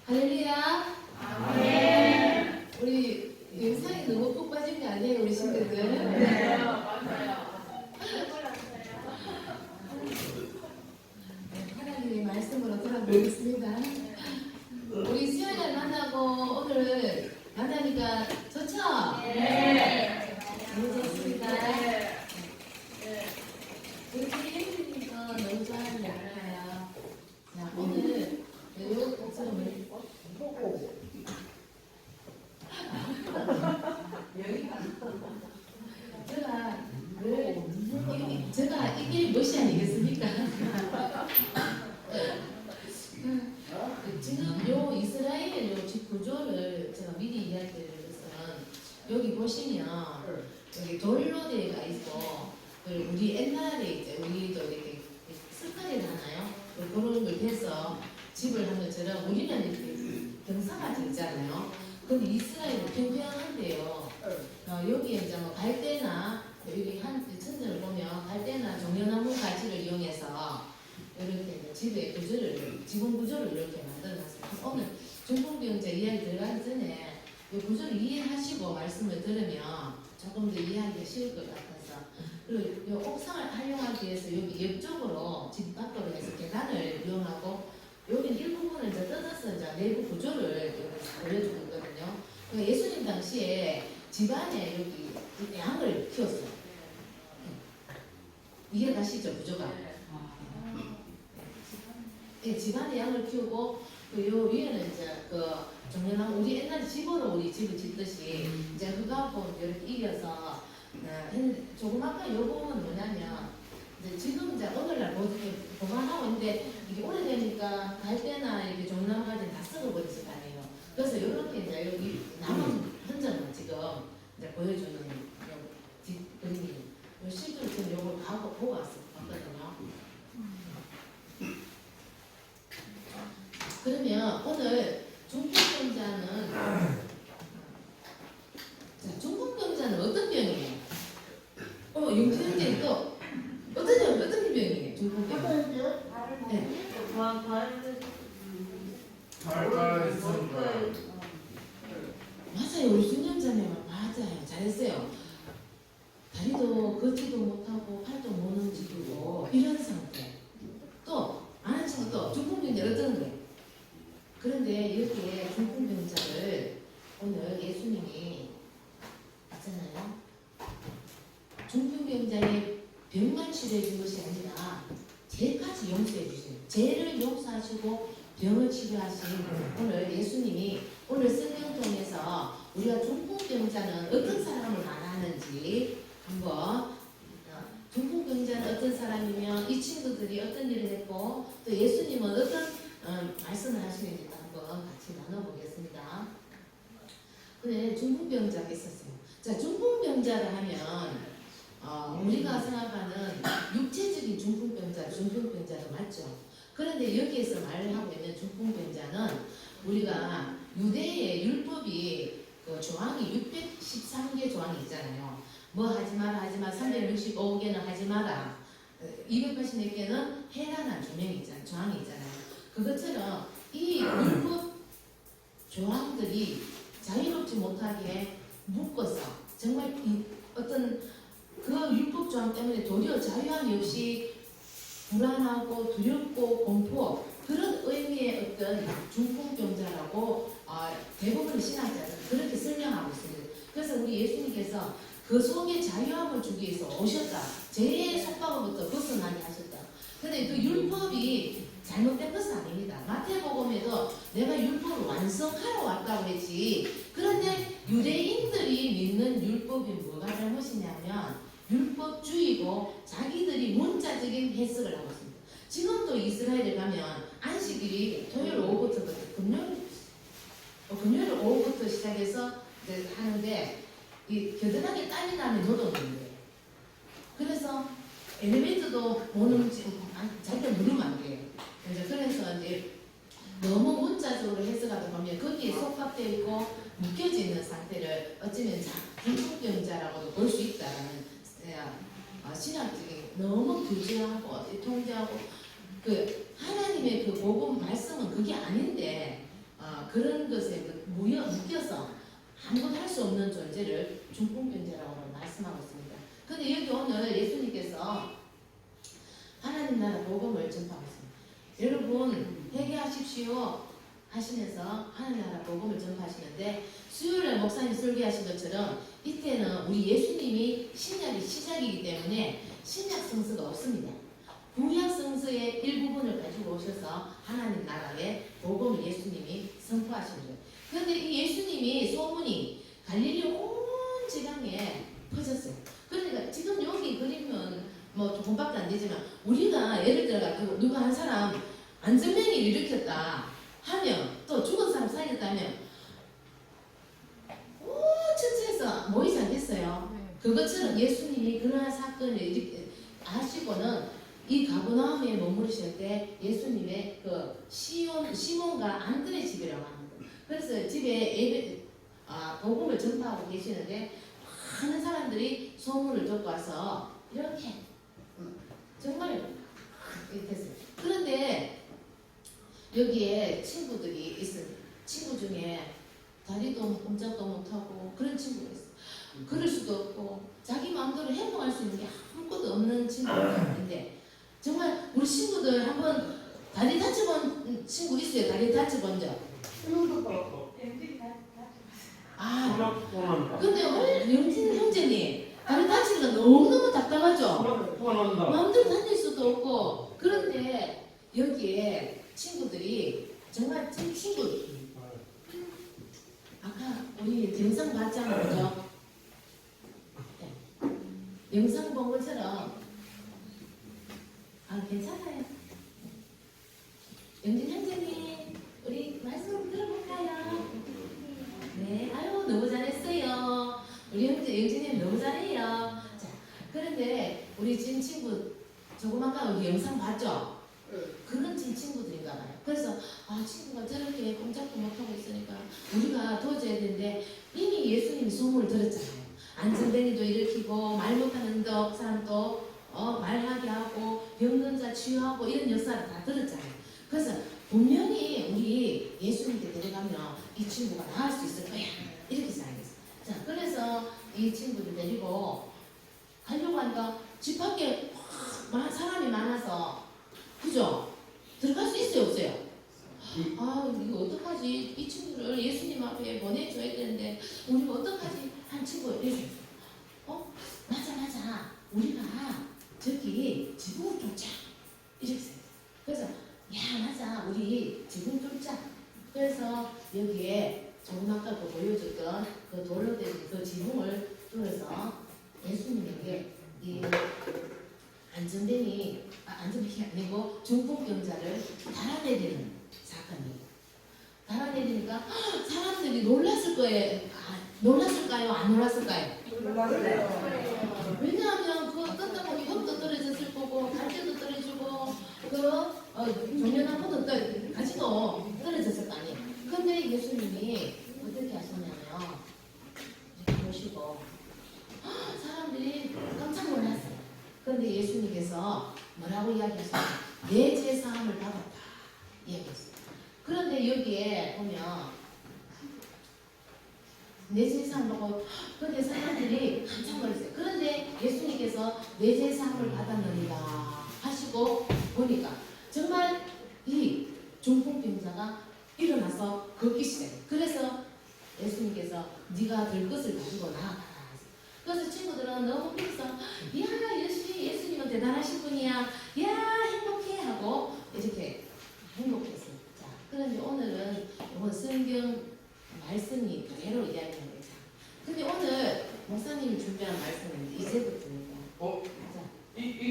할렐루야. 아멘. 우리 영상이 너무 푹 빠진 거 아니에요, 우리 친구들? 네, 맞아요. 하나님의 말씀으로 돌아보겠습니다. 우리 수요일날 만나고 오늘 만나니까 좋죠? 네. 너무 좋습니다. 우리 예수님께서 너무 좋아하는 거 알아요. 자, 오늘 요 복음을 제가 이게 무엇이 아니겠습니까? 지금 요 이스라엘 요 집 구조를 제가 미리 이야기드리는 것은 여기 보시면 여기 돌로 되어 있고 우리 옛날에 이제 우리도 이렇게 스카리를 하나요? 그런 걸 해서 집을 한 것처럼 우리는 이렇게 경사가 있잖아요. 근데 이스라엘은 평평한데요. 여기에 이제 뭐 갈대나 여기 한 천장을 보면 갈대나 종려나무 가지를 이용해서 이렇게 집의 구조를 지붕 구조를 이렇게 만들어놨어요. 오늘 중풍병자 이야기 들어가기 전에 이 구조를 이해하시고 말씀을 들으면 조금 더 이해하기가 쉬울 것 같아서 그리고 이 옥상을 활용하기 위해서 여기 옆쪽으로 집 밖으로 해서 계단을 이용하고 여기는 일부분을 이제 뜯어서 이제 내부 구조를 보여주고 있거든요. 그러니까 예수님 당시에 집안에 여기 양을 키웠어요. 이해가시죠, 구조가? 네, 집안에 양을 키우고 요 위에는 이제 정연하고 우리 옛날에 집으로 우리 집을 짓듯이 이제 흙하고 이렇게 이겨서 조그맣게 요 부분은 뭐냐면 이제 지금 이제 오늘날 보관하고 있는데 이게 오래되니까 갈대나 이렇게 종나무까지 다 썩어버렸을 거 아니에요. 그래서 이렇게 이제 여기 남은 흔적을 지금 이제 보여주는 그림이 실제로 지금 요걸 다 보고 왔거든요. 그러면 오늘 중풍병자는 중풍병자는 어떤 병이에요? 용진형제 또 어떤 병이에요? 중풍병? 네. 맞아요. 우리 중년자매가 맞아요. 잘했어요. 다리도 걷지도 못하고 팔도 못 움직이고 이런 상태. 또 아는 친구 또 중풍병자 어떤 거예요? 그런데 이렇게 중풍병자를 오늘 예수님이 있잖아요. 중풍병자의 병만 치료해 준 것이 아니라 죄까지 용서해 주세요. 죄를 용서하시고 병을 치료하신 오늘 예수님이 오늘 성경 통해서 우리가 중풍병자는 어떤 사람을 말하는지 한번 중풍병자는 어떤 사람이며 이 친구들이 어떤 일을 했고 또 예수님은 어떤 말씀을 하시는지 한번 같이 나눠보겠습니다. 근데 중풍병자가 있었어요. 자, 중풍병자를 하면 우리가 생각하는 육체적인 중풍병자도 맞죠. 그런데 여기에서 말을 하고 있는 중풍병자는 우리가 유대의 율법이 그 조항이 613개 조항이 있잖아요. 뭐 하지 마라 하지 마 365개는 하지 마라 284개는 해라는 조항이 있잖아요. 그것처럼 이 율법 조항들이 자유롭지 못하게 묶어서 정말 어떤 그 율법 조항 때문에 도리어 자유함이 없이 불안하고 두렵고 공포 그런 의미의 어떤 중풍병자라고 대부분의 신학자들은 그렇게 설명하고 있습니다. 그래서 우리 예수님께서 그 속에 자유함을 주기 위해서 오셨다. 죄의 속박을 그리고 자기들이 문자적인 해석을 하고 있습니다. 지금도 이스라엘에 가면 안식일이 토요일 오후부터 금요일 오후부터 시작해서 이제 하는데 이 겨드랑이 땀이 나면 노동인 거예요. 그래서 엘리베이터도 자기가 누르면 안 돼요. 그래서 이제 너무 문자적으로 해석하다 보면 거기에 속박되어 있고 묶여져 있는 상태를 어쩌면 중풍병자라고도 볼 수 있다라는 신학적인 너무 규제하고 통제하고 그 하나님의 그 복음 말씀은 그게 아닌데 그런 것에 묶여서 아무것도 할 수 없는 존재를 중풍병자라고 말씀하고 있습니다. 근데 여기 오늘 예수님께서 하나님 나라 복음을 전파하고 있습니다. 여러분 회개하십시오 하시면서 하나님 나라 복음을 전파하시는데 수요일에 목사님 설교하신 것처럼 이때는 우리 예수님이 신약의 시작이기 때문에 신약 성서가 없습니다. 구약 성서의 일부분을 가지고 오셔서 하나님 나라의 복음을 예수님이 선포하신 거예요. 그런데 이 예수님이 소문이 갈릴리 온 지방에 퍼졌어요. 그러니까 지금 여기 그림은 뭐 조금밖에 안 되지만 우리가 예를 들어 누가 한 사람 안전뱅이를 일으켰다 하면 또 죽은 사람 살렸다면 천지에서 모이지 않겠어요? 그것처럼 예수님이 그러한 사건을 하시고는 이 가버나움에 머무르실 때 예수님의 그 시몬과 안드레 집이라고 합니다. 그래서 집에 복음을 전파하고 계시는데 많은 사람들이 소문을 듣고 와서 이렇게 정말 됐어요. 그런데 여기에 친구들이 있습니다. 친구 중에 다리도 꼼짝도 못하고 그런 친구가 있어요. 그럴 수도 없고 자기 마음대로 행동할 수 있는 게 아무것도 없는 친구가 있는데 정말 우리 친구들 한번 다리 다쳐본 친구 있어요? 다리 다쳐본 적? 근데 영진 형제님 다리 다치는 거 너무너무 답답하죠? 마음대로 다닐 수도 없고 그런데 여기에 친구들이 정말 제 친구 아까 우리 영상 봤잖아요, 그죠? 네. 영상 본 것처럼 괜찮아요. 영진 형제님 우리 말씀 들어볼까요? 네, 아유 너무 잘했어요. 우리 영진님 너무 잘해요. 자, 그런데 우리 진 친구 조그만가 우리 영상 봤죠? 그런 진 친구들인가 봐요. 그래서 친구가 저렇게 꼼짝도 못하고 있으니까 우리가 도와줘야 되는데 이미 예수님이 소문을 들었잖아요. 안전뱅이도 일으키고 말 못하는 사람도 말하게 하고 병든자 치유하고 이런 역사를 다 들었잖아요. 그래서 분명히 우리 예수님께 데려가면 이 친구가 나을 수 있을 거야 이렇게 생각했어요. 자, 그래서 이 친구를 데리고 가려고 하니까 집 밖에 사람이 많아서 그죠? 들어갈 수 있어요 없어요? 이거 어떡하지? 이 친구를 예수님 앞에 보내줘야 되는데 우리가 어떡하지? 한 친구가 이랬어요. 맞아 우리가 저기 지붕을 뚫자 이렇게 생각했어요. 그래서 맞아 우리 지붕 뚫자. 그래서 여기에 조금 아까 보여줬던 그 돌로 된 그 지붕을 뚫어서 예수님에게 이 안전뱅이 아니고 중풍병자를 달아내리는 사건이에요. 달아내리니까 사람들이 놀랐을 거예요. 놀랐을까요? 안 놀랐을까요? 놀랐어요. 왜냐하면 그 뜯다 보니 흙도 떨어졌을 거고 갈대도 떨어지고 종려나무도 가지도 떨어졌을 거 아니에요. 근데 예수님이 어떻게 하셨냐면 이렇게 보시고 사람들이 깜짝 놀랐어요. 그런데 예수님께서 뭐라고 이야기하셨어요? 내 제사함을 받았다 이야기했어요. 그런데 여기에 보면 내 제사함을 받고 그런데 사람들이 깜짝 놀랐어요. 그런데 예수님께서 내 제사함을 받았느니라 하시고 보니까 정말 이 중풍병자가 일어나서 걷기 시작해요. 그래서 예수님께서 네가 될 것을 가지고 나아가라. 그래서 친구들은 너무 그래서 역시 예수님은 대단하신 분이야. 야 행복해 하고 이렇게 행복했어요. 자, 그런데 오늘은 이번 성경 말씀이 그대로 이야기하는 거죠. 근데 오늘 목사님이 준비한 말씀은 이제부터입니다. 자,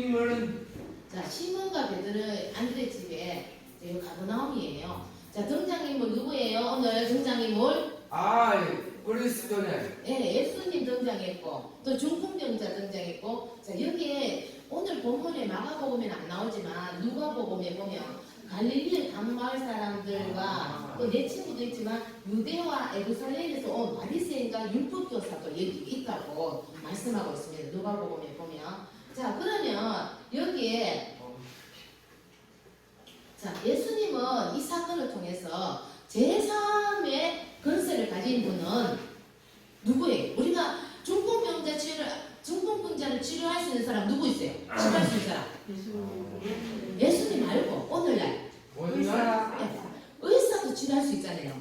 인물은 자, 시몬과 베드로의 안드레 집에 이제 가버나움이에요. 자, 등장인물 누구예요? 오늘 등장인물 그리스도네. 예수님 등장했고 또 중풍병자 등장했고 자 여기에 오늘 본문에 마가복음에는 안 나오지만 누가복음에 보면 갈릴리 강마을 사람들과 또 내 친구도 있지만 유대와 예루살렘에서 온 바리새인과 율법교사도 여기 있다고 말씀하고 있습니다. 누가복음에 보면 자 그러면 여기에 자 예수님은 이 사건을 통해서 제3의 권세를 가진 분은 누구예요? 우리가 중풍병자를 치료할 수 있는 사람 누구 있어요? 치료할 수 있는 사람 예수님 말고 오늘날 의사도 치료할 수 있잖아요.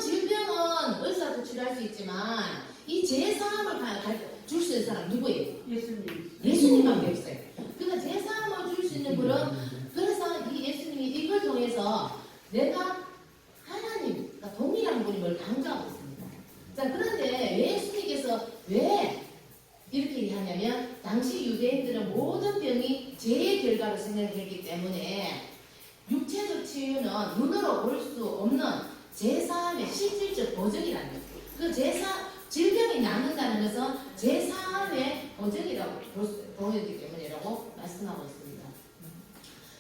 질병은 의사도 치료할 수 있지만 이 제3을 줄 수 있는 사람 누구예요? 예수님밖에 없어요. 그러니까 제3을 줄 수 있는 분은 그래서 이 예수님이 이걸 통해서 내가 하나님과 동일한 분임을 강조하고 있습니다. 자 그런데 왜 예수님께서 왜 이렇게 얘기하냐면 당시 유대인들은 모든 병이 죄의 결과로 생각했기 때문에 육체적 치유는 눈으로 볼 수 없는 제3의 실질적 보정이라는 거예요. 그 질병이 낫는다는 것은 제3의 보정이라고 보여지기 때문이라고 말씀하고 있습니다.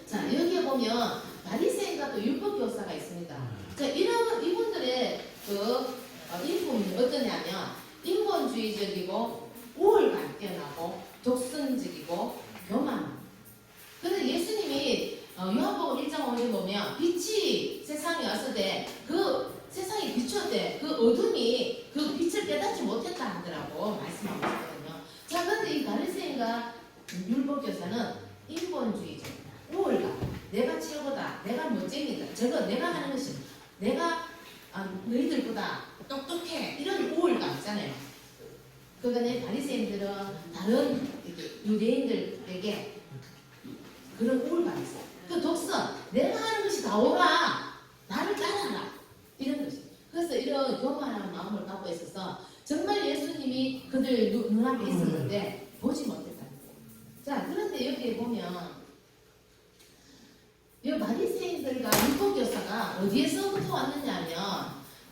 자 여기에 보면 바리새인과 또 율법교사가 있습니다. 자 이분들의 인품이 어떠냐면 인본주의적이고 우월감 뛰어나고 독선적이고 교만함. 그런데 예수님이 요한복음 1장 5절 보면 빛이 세상에 왔을 때 그 세상이 비추었대 그 어둠이 그 빛을 깨닫지 못했다 하더라고 말씀하고 있거든요. 자 그런데 이 바리새인과 율법교사는 인본주의적이다. 우월감. 내가 최고다. 내가 멋쟁이다. 저거 내가 하는 것이 내가 너희들보다 똑똑해. 이런 우월감 있잖아요. 그러니까 바리새인들은 다른 유대인들에게 그런 우월감이 있어요. 그 독선, 내가 하는 것이 다 옳아. 나를 따라라. 이런 것이. 그래서 이런 교만한 마음을 갖고 있어서 정말 예수님이 그들 눈앞에 있었는데 보지 못했다는 거예요. 자, 그런데 여기에 보면 이 바리새인들과 율법교사가 어디에서부터 왔느냐면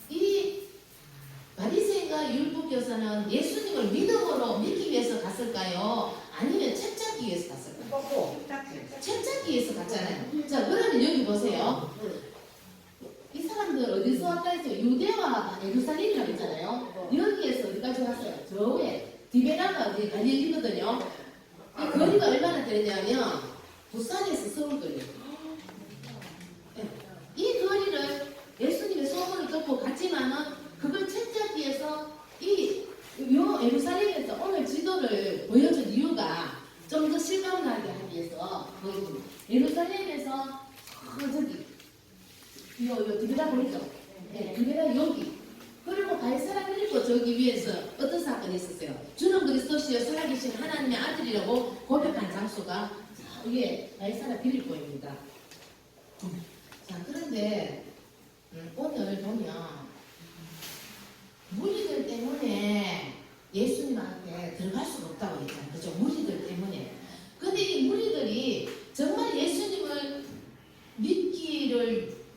이 바리새인과 율법교사는 예수님을 믿음으로 믿기 위해서 갔을까요? 아니면 책 잡기 위해서 갔을까요? 책 잡기 위해서 갔잖아요. 자, 그러면 여기 보세요. 이 사람들 어디서 왔다 했어요? 유대와 예루살렘이라고 했잖아요. 여기에서 어디까지 왔어요? 저 위에 디베라가 어디 갈릴리거든요. 이 거리가 얼마나 되냐면 부산에서 서울 거리예요. 이 거리를 예수님의 소문을 듣고 갔지만은 그걸 책잡기 위해서 예루살렘에서 오늘 지도를 보여준 이유가 좀 더 실감나게 하기 위해서 예루살렘에서 저기 요 디베라 보이죠? 네, 디베라 여기 그리고 발사라 필리포 저기 위에서 어떤 사건이 있었어요? 주는 그리스도시여 살아계신 하나님의 아들이라고 고백한 장소가 위에 발사라 필리포입니다. 자 그런데 오늘 보면 무리들 때문에 예수님한테 들어갈 수가 없다고 했잖아요. 그죠? 무리들 때문에. 근데 이 무리들이 정말 예수님을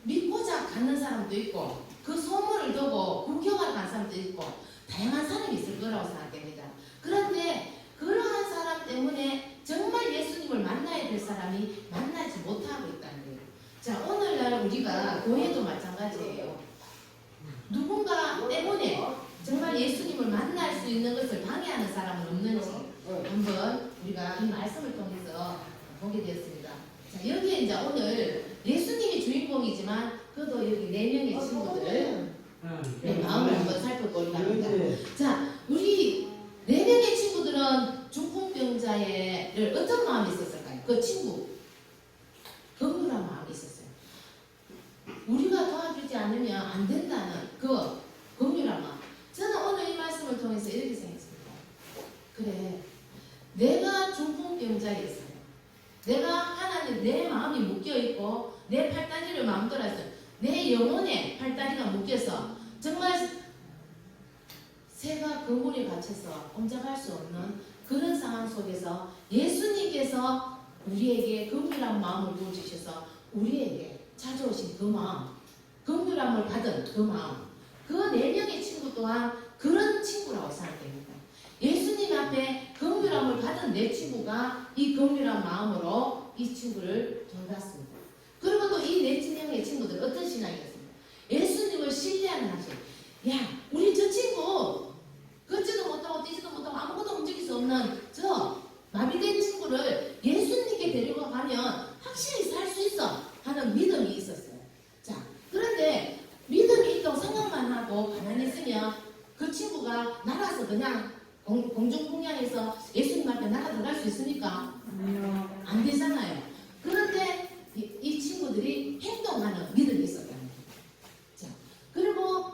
믿고자 가는 사람도 있고 그 소문을 두고 구경하러 간 사람도 있고 다양한 사람이 있을 거라고 생각됩니다. 그런데 그러한 사람 때문에 정말 예수님을 만나야 될 사람이 만나지 못하고 있다는 거예요. 자 오늘날 우리가 교회도 마찬가지예요. 누군가 때문에 정말 예수님을 만날 수 있는 것을 방해하는 사람은 없는지 한번 우리가 이 말씀을 통해서 보게 되었습니다. 자, 여기에 이제 오늘 예수님이 주인공이지만 그래도 여기 4명의 친구들 마음을 한번 살펴보려고 합니다. 자, 우리 4명의 친구들은 중풍병자를 어떤 마음이 있었을까요? 그 친구 긍휼한 마음이 있었어요. 우리가 도와주지 않으면 안 된다는 그 긍휼한 마음. 저는 오늘 이 말씀을 통해서 이렇게 생각했습니다. 그래, 내가 중풍병자였어요. 내가 하나님 내 마음이 묶여있고 내 팔다리를 마음대로 했어요. 내 영혼에 팔다리가 묶여서 정말 새가 그물에 갇혀서 꼼짝할 수 없는 그런 상황 속에서 예수님께 하나님께서 우리에게 긍휼한 마음을 부어주셔서 우리에게 찾아오신 그 마음, 긍휼함을 받은 그 마음, 그 4명의 친구 또한 그런 친구라고 생각됩니다. 예수님 앞에 긍휼함을 받은 내 친구가 이 긍휼한 마음으로 이 친구를 돌봤습니다. 그리고 또 이 4명의 친구들 어떤 신앙이었습니까? 예수님을 신뢰하는 하신, 야, 우리 저 친구 걷지도 못하고 뛰지도 못하고 아무것도 움직일 수 없는 저 마비된 친구를 예수님께 데리고 가면 확실히 살 수 있어 하는 믿음이 있었어요. 자, 그런데 믿음이 있다고 생각만 하고 가만히 있으면 그 친구가 날아서 그냥 공중공양에서 예수님 앞에 날아 들어갈 수 있습니까? 안 되잖아요. 그런데 이 친구들이 행동하는 믿음이 있었다는 거예요. 자, 그리고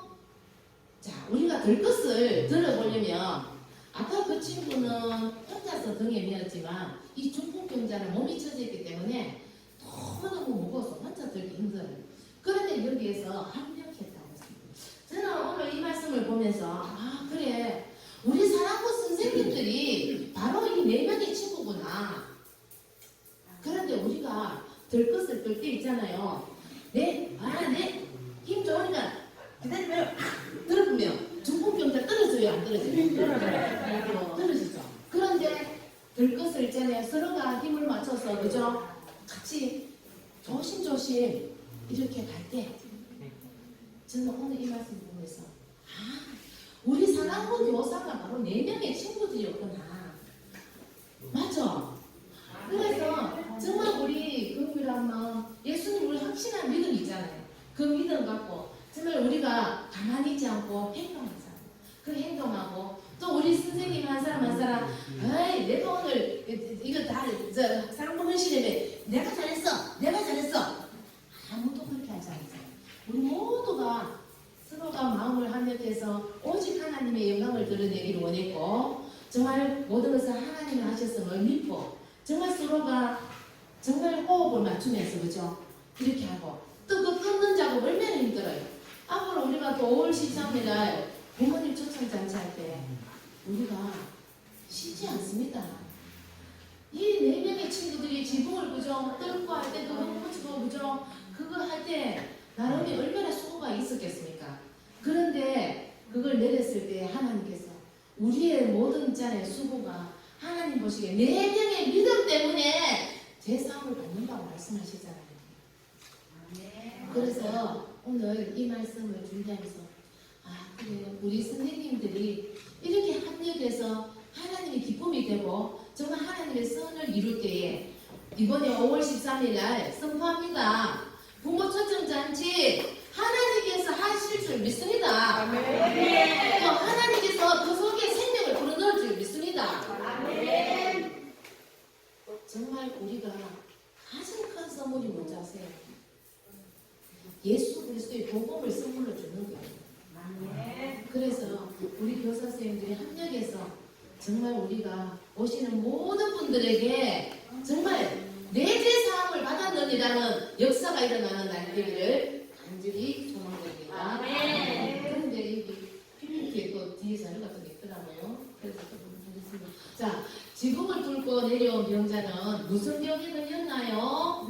자, 우리가 들 것을 들어보려면 아까 그 친구는 혼자서 등에 메었지만 이 중풍병자는 몸이 처져있기 때문에 너무너무 무거워서 혼자 들기 힘들어요. 그런데 여기에서 합력했다고 했습니다. 저는 오늘 이 말씀을 보면서 아 그래 우리 사랑부 선생님들이 바로 이 4명의 친구구나. 그런데 우리가 들 것을 들 때 있잖아요. 네, 힘 좋으니까 기다리면 들어보면 중풍병자 떨어져요, 안 떨어져요? 떨어지죠. 그런데 들 것을 있잖아요. 서로가 힘을 맞춰서 그죠? 같이 조심조심 이렇게 갈 때 저는 오늘 이 말씀 보면서 아 우리 사랑부 교사가 바로 4명의 친구들이었구나. 맞죠? 그래서 정말 우리 긍휼한 마음, 예수님 우리 확신한 믿음 있잖아요. 그 믿음 갖고 정말 우리가 가만히 있지 않고 행동하잖아요. 그 행동하고 또 우리 선생님 한 사람 한 사람 에이 내가 오늘 이거 다 사랑부 헌신이면 내가 잘했어 아무도 그렇게 하지 않잖아요. 우리 모두가 서로가 마음을 합력해서 오직 하나님의 영광을 드러내기를 원했고 정말 모든 것을 하나님이 하셨음을 믿고 정말 서로가 정말 호흡을 맞추면서 그죠? 이렇게 하고 또 그 끊는 작업 얼마나 힘들어요. 앞으로 우리가 또 5월 13일날 부모님 초청잔치 할 때 우리가 쉬지 않습니다. 이 4명의 친구들이 지붕을 그죠? 뚫고 할 때도 넘어지고 그죠? 그거 할 때 나름이 얼마나 수고가 있었겠습니까? 그런데 그걸 내렸을 때 하나님께서 우리의 모든 잔의 수고가 하나님 보시기에 4명의 믿음 때문에 제사함을 받는다고 말씀하시잖아요. 그래서 오늘 이 말씀을 준비하면서 아 그래 우리 선생님들이 이렇게 합력해서 하나님의 기쁨이 되고 정말 하나님의 선을 이룰 때에 이번에 5월 13일 날 선포합니다. 부모 초청잔치 하나님께서 하실 줄 믿습니다. 또 하나님께서 그 속에 생명을 불어넣을 줄 믿습니다. 정말 우리가 가장 큰 선물이 뭔지 아세요? 예수 그리스도의 복음을 선물로 주는 거예요. 그래서 우리 교사 선생님들이 합력해서 정말 우리가 오시는 모든 분들에게 정말 내재 사함을 받았느니라는 역사가 일어나는 날 되기를 간절히 소망됩니다. 그런데 여기 PPT에 또 뒤에 자료 같은 게 있더라고요. 그래서 또 보겠습니다. 자, 지붕을 뚫고 내려온 병자는 무슨 병이 걸렸나요?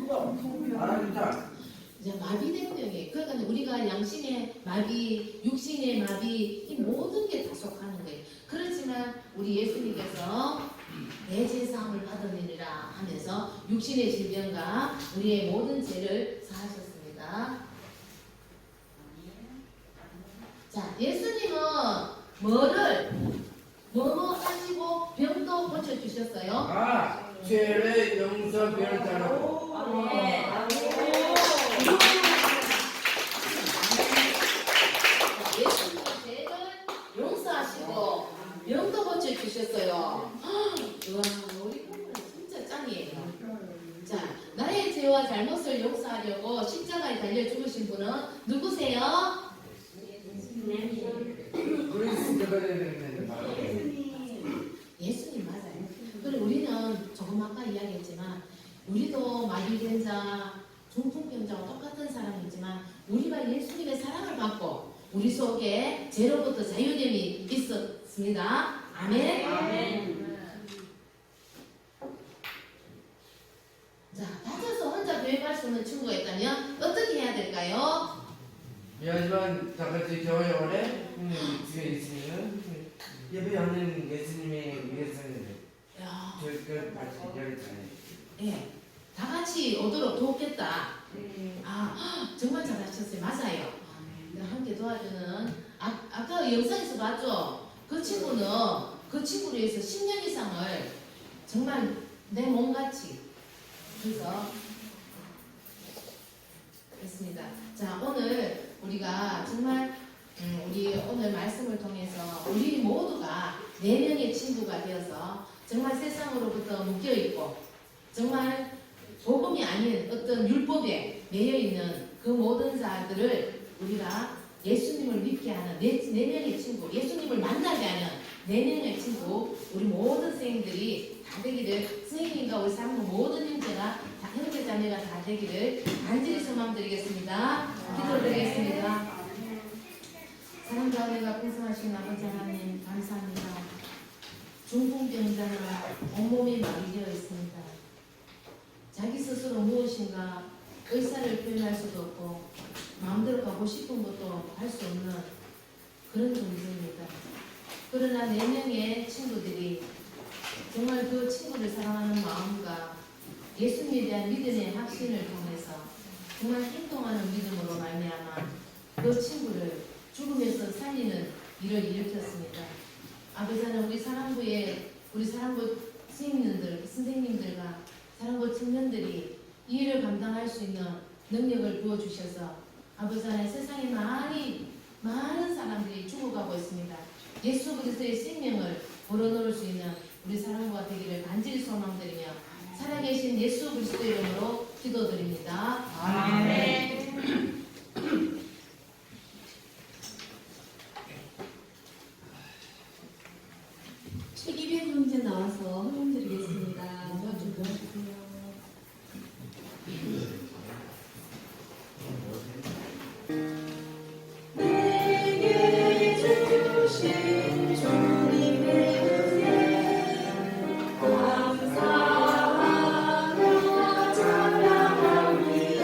이제 마비된 병이에요. 그러니까 우리가 양심의 마비, 육신의 마비 이 모든 게 다 속하는 거예요. 그렇지만 우리 예수님께서 내 제사함을 받으리라 하면서 육신의 질병과 우리의 모든 죄를 사하셨습니다. 자, 예수님은 뭐뭐 하시고 병도 고쳐주셨어요? 아, 죄를 용서변자라고. 예수님은 죄를 용서하시고 병도 고쳐주셨어요. 와, 우리 부모는 진짜 짱이에요. 자, 나의 죄와 잘못을 용서하려고 십자가에 달려 죽으신 분은 누구세요? 그리스도가 되는 바로. 예수님 맞아요. 그리고 우리는 조금 아까 이야기했지만 우리도 마비된 자, 중풍병자와 똑같은 사람이지만 우리가 예수님의 사랑을 받고 우리 속에 죄로부터 자유됨이 있었습니다. 아멘. 자, 다쳐서 혼자 교육할 수 없는 친구가 있다면 어떻게 해야 될까요? 하지만 다 같이 교회 오래 뒤에 있으면 예배하는 예수님의 위해서는 야, 저그 같이 열잖아요. 예, 다 같이 오도록 돕겠다. 아, 정말 잘하셨어요. 맞아요. 함께 도와주는 아까 영상에서 봤죠? 그 친구는 그 친구를 위해서 10년 이상을 정말 내 몸같이 그래서 그렇습니다. 자, 오늘 우리가 정말 우리 오늘 말씀을 통해서 우리 모두가 4명의 친구가 되어서 정말 세상으로부터 묶여있고 정말 복음이 아닌 어떤 율법에 매여있는 그 모든 자들을 우리가 예수님을 믿게 하는 네 명의 친구, 예수님을 만나게 하는 4명의 친구, 우리 모든 선생님들이 다 되기를, 선생님과 우리 사람 모든 형제가 다 형제 자매가 다 되기를 간절히 소망드리겠습니다. 기도드리겠습니다. 사랑과 은혜가 풍성하신 아버지 하나님 감사합니다. 중풍병자는 온몸이 마비 되어 있습니다. 자기 스스로 무엇인가 의사를 표현할 수도 없고 마음대로 가고 싶은 것도 할 수 없는 그런 존재입니다. 그러나 4명의 친구들이 정말 그 친구를 사랑하는 마음과 예수님에 대한 믿음의 확신을 통해서 정말 행동하는 믿음으로 말미암아 그 친구를 죽음에서 살리는 일을 일으켰습니다. 아버지 하나님, 우리 사랑부의 우리 사랑부 선생님들과 사랑부 청년들이 이 일을 감당할 수 있는 능력을 부어주셔서 아버지 하나님, 세상에 많은 사람들이 죽어가고 있습니다. 예수 그리스도의 생명을 불어넣을 수 있는 우리 사랑부가 되기를 간절히 소망드리며 살아계신 예수 그리스도 이름으로 기도드립니다. 아멘. 책 200문제 나와서 설명드리겠습니다. 좀 도와주세요. 내게 주신 주님의 은혜 감사하며 찬양합니다.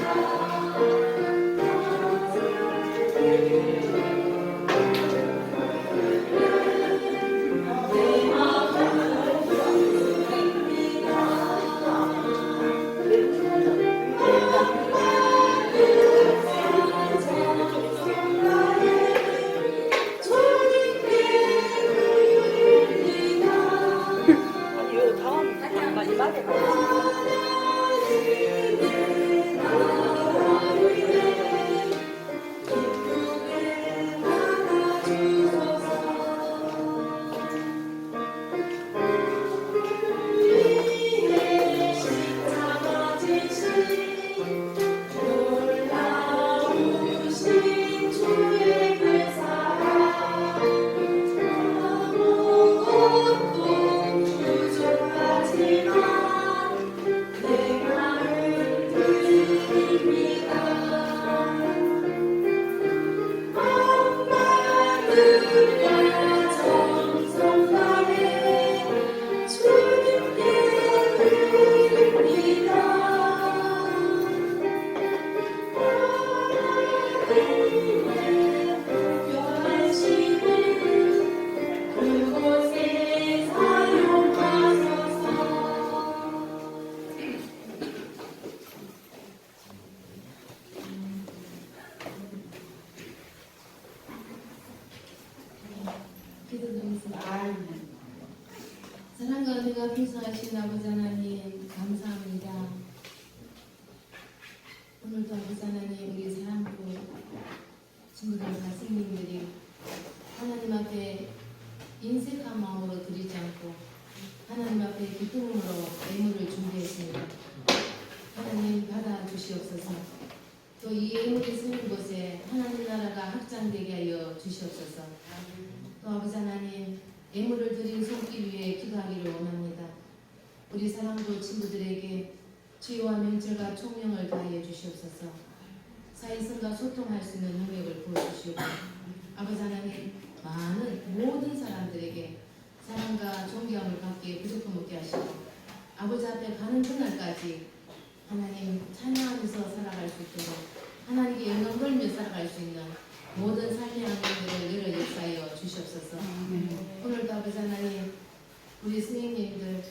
사랑과 은혜가 풍성하신 아버지 하나님 감사합니다. 오늘도 아버지 하나님 우리 사랑부 친구들과 선생님들이 하나님 앞에 인색한 마음으로 드리지 않고 하나님 앞에 기쁨으로 예물을 준비했습니다. 하나님 받아주시옵소서. 또 이 예물이 쓰는 곳에 하나님 나라가 확장되게 하여 주시옵소서. 또 아버지 하나님 예물을 드린 손길 위에 기도하기를 원합니다. 우리 사랑부 친구들에게 치유와 명철과 총명을 다하여 주시옵소서. 사회성과 소통할 수 있는 능력을 부어주시고 아버지 하나님 많은 모든 사람들에게 사랑과 존경을 받기에 부족함 없게 하시고 아버지 앞에 가는 그날까지 하나님 찬양하면서 살아갈 수 있도록 하나님께 영광 돌리며 살아갈 수 있는 모든 삶의 환경들을 열어 역사하여 주시옵소서. 오늘도 아버지 하나님 우리 선생님들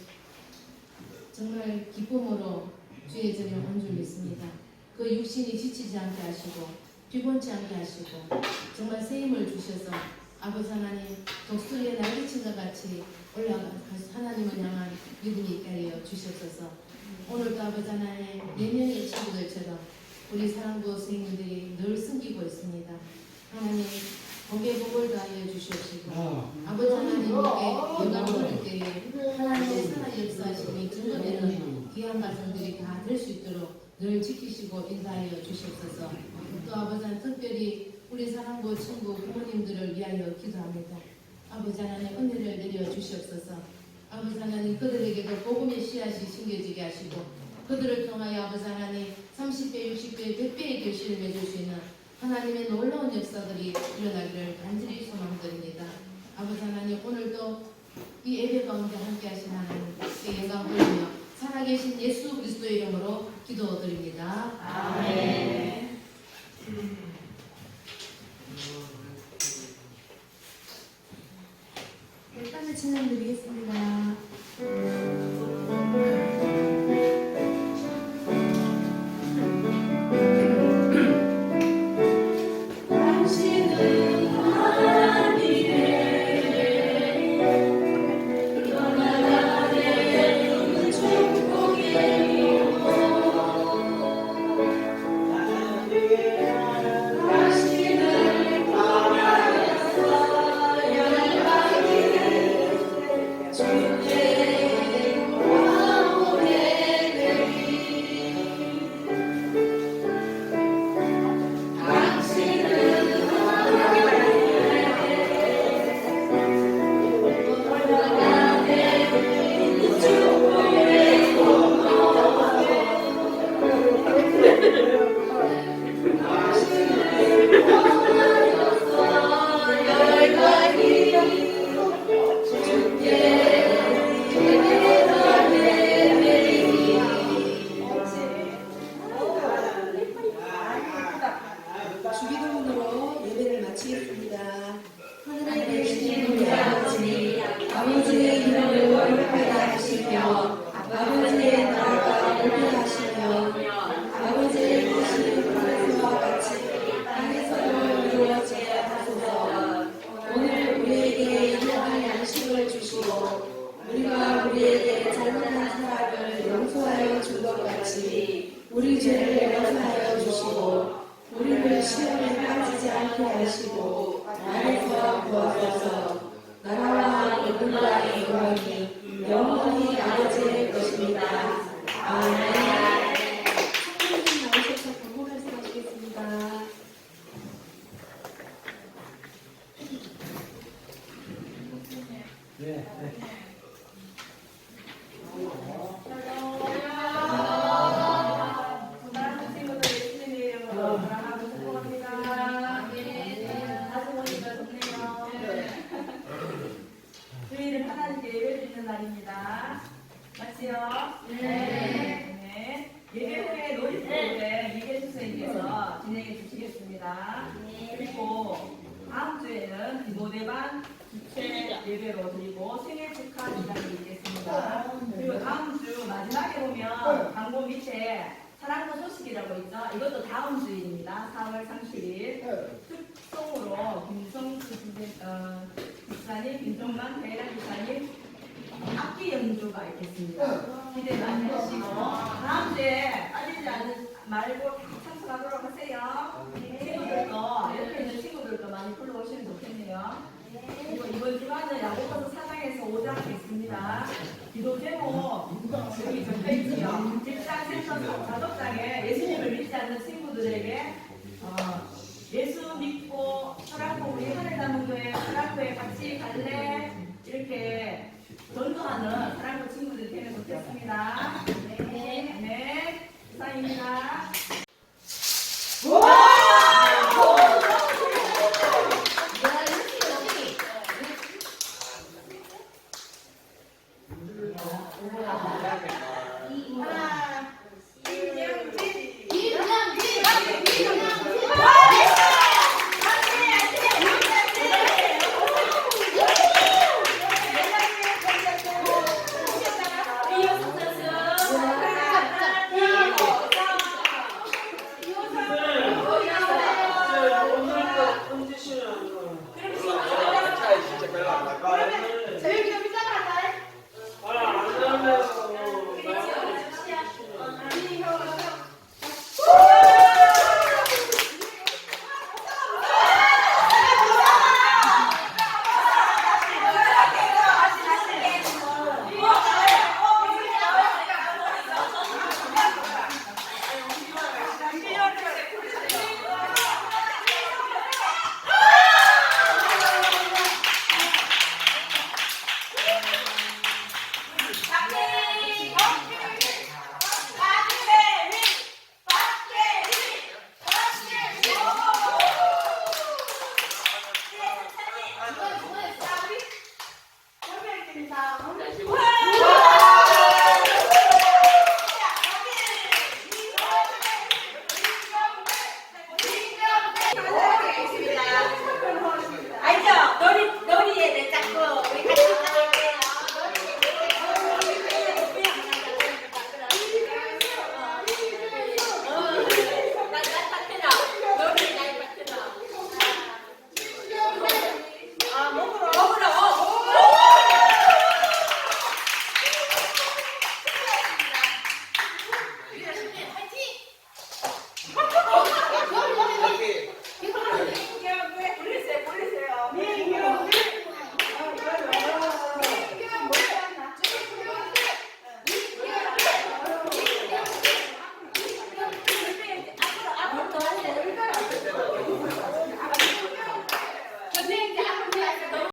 정말 기쁨으로 주의 저녁 온 줄 믿습니다. 그 육신이 지치지 않게 하시고 피곤치 않게 하시고 정말 새 힘을 주셔서 아버지 하나님 독수리의 날개친과 같이 올라가 하나님을 향한 믿음이 있게 하여 주시옵소서. 오늘도 아버지 하나님 내년의 친구들처럼 우리 사랑부 선생님들이 늘 숨기고 있습니다. 하나님 복의 복을 다하여 주시옵시고 아버지 하나님께 영광을 돌릴 때에 하나님의 살아 역사하심이 증거되는 귀한 가정들이 다 될 수 있도록 늘 지키시고 인도하여 주시옵소서. 또 아버지 하나님 특별히 우리 사랑부 친구 부모님들을 위하여 기도합니다. 아버지 하나님 은혜를 내려 주시옵소서. 아버지 하나님 그들에게도 복음의 씨앗이 심겨지게 하시고 그들을 통하여 아버지 하나님 30배, 60배, 100배의 결실을 맺을 수 있는 하나님의 놀라운 역사들이 일어나기를 간절히 소망드립니다. 아버지 하나님 오늘도 이 예배 가운데 함께 하신 하나님께 영광 돌리며 살아계신 예수 그리스도의 이름으로 기도드립니다. 아멘. 일단은 진행드리겠습니다. 주기도문으로 예배를 마치겠습니다. 하늘에 계신 우리 아버지, 아버지의 이름을 거룩하게 하시며 아버지의 나라가 오게 하시며 아버지의 뜻이 하늘과 같이 땅에서도 이루어지게 하소서. 오늘 우리에게 일용할 양식을 주시고 우리가 우리에게 잘못한 사람을 용서하여 준 것 같이 우리 죄를 용서하여 주시고 우리를 시험에 빠지지 않게 하시고 나에서 구하소서. 나라와 은혜와 영광이 영원히 아버지의 것입니다. 아멘. 선생님 나오셔서 광고 말씀하시겠습니다. 네. 주일은 하나님께 예배드리는 날입니다. 맞지요? 네. 예배 후에 놀이터에 이계수 선생님께서 진행해 주시겠습니다. 그리고 다음 주에는 기도대반 주최 예배로 드리고 생일 축하 기간이 있겠습니다. 그리고 다음 주 마지막에 보면 광고 밑에 사랑도 소식이라고 있죠. 이것도 다음 주일입니다. 4월 30일 특송으로 김성 기사님, 김종만 대라 기사님 악기 연주가 있겠습니다. 기대 많이 하시고 다음 주에 빠지지 말고 다 참석하도록 하세요. 친구들도 옆에 있는 친구들도 많이 불러오시면 좋겠네요. 그리고 이번 주간은 야고보서 4장에서 5장 있습니다. 기도 제목 여기 적혀있지요. 직장, 생선, 가족장에 예수님을 믿지 않는 친구들에게